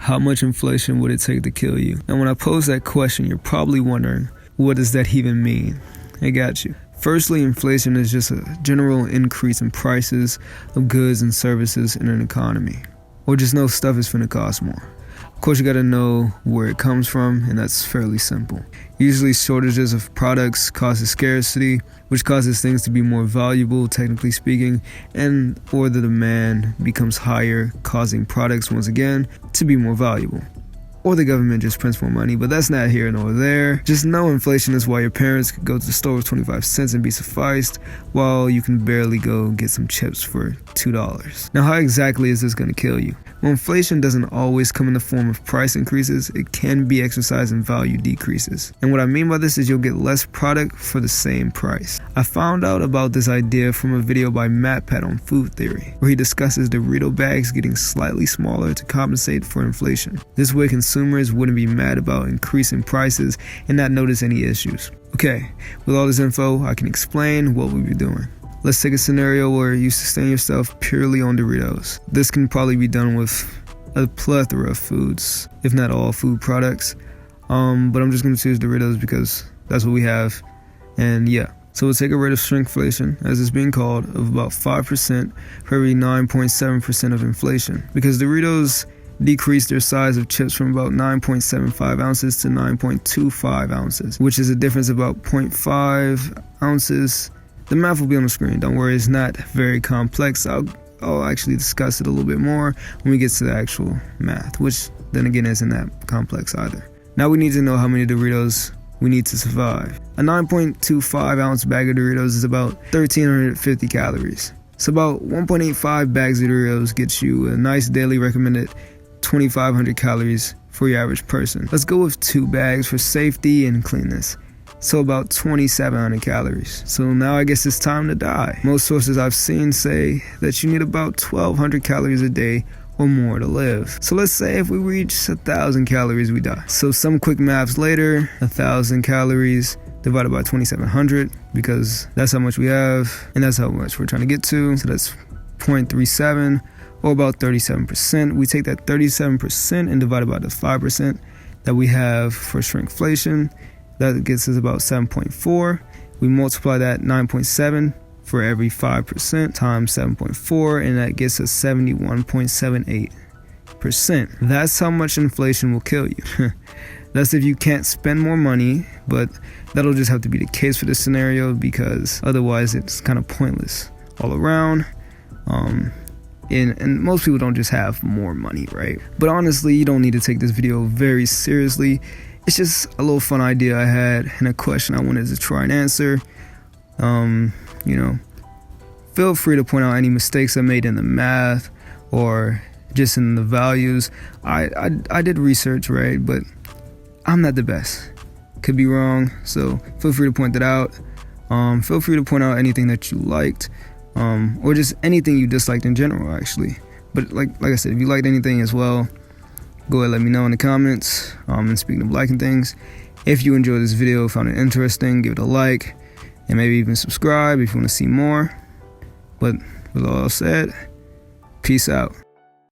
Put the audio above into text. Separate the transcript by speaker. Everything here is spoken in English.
Speaker 1: How much inflation would it take to kill you? And when I pose that question, you're probably wondering, what does that even mean? I got you. Firstly, inflation is just a general increase in prices of goods and services in an economy. Or just know stuff is finna cost more. Of course, you gotta know where it comes from, and that's fairly simple. Usually, shortages of products causes scarcity, which causes things to be more valuable, technically speaking, and or the demand becomes higher, causing products, once again, to be more valuable. Or the government just prints more money, but that's not here nor there. Just know inflation is why your parents could go to the store with 25 cents and be sufficed, while you can barely go get some chips for $2. Now, how exactly is this gonna kill you? Well, inflation doesn't always come in the form of price increases. It can be exercised in value decreases. And what I mean by this is you'll get less product for the same price. I found out about this idea from a video by MatPat on Food Theory, where he discusses Dorito bags getting slightly smaller to compensate for inflation. This way, consumers wouldn't be mad about increasing prices and not notice any issues. Okay, with all this info, I can explain what we'll be doing. Let's take a scenario where you sustain yourself purely on Doritos. This can probably be done with a plethora of foods, if not all food products. But I'm just going to choose Doritos because that's what we have. And yeah, so we'll take a rate of shrinkflation, as it's being called, of about 5% for every 9.7% of inflation. Because Doritos decreased their size of chips from about 9.75 ounces to 9.25 ounces, which is a difference of about 0.5 ounces. The math will be on the screen, don't worry, it's not very complex. I'll actually discuss it a little bit more when we get to the actual math, which then again isn't that complex either. Now we need to know how many Doritos we need to survive. A 9.25 ounce bag of Doritos is about 1,350 calories. So about 1.85 bags of Doritos gets you a nice daily recommended 2,500 calories for your average person. Let's go with 2 bags for safety and cleanness. So about 2,700 calories. So now I guess it's time to die. Most sources I've seen say that you need about 1,200 calories a day or more to live. So let's say if we reach 1,000 calories, we die. So some quick maths later, 1,000 calories divided by 2,700, because that's how much we have, and that's how much we're trying to get to. So that's 0.37, or about 37%. We take that 37% and divide it by the 5% that we have for shrinkflation. That gets us about 7.4. We multiply that 9.7 for every 5% times 7.4, and that gets us 71.78%. That's how much inflation will kill you. That's if you can't spend more money, but that'll just have to be the case for this scenario, because otherwise it's kind of pointless all around. And most people don't just have more money, right? But honestly, you don't need to take this video very seriously. It's just a little fun idea I had and a question I wanted to try and answer. Feel free to point out any mistakes I made in the math or just in the values. I did research, right? But I'm not the best. Could be wrong, so feel free to point that out. Feel free to point out anything that you liked, or just anything you disliked in general, actually. But like I said, if you liked anything as well, go ahead and let me know in the comments. And speaking of liking things, if you enjoyed this video, found it interesting, give it a like, and maybe even subscribe if you want to see more. But with all said, peace out.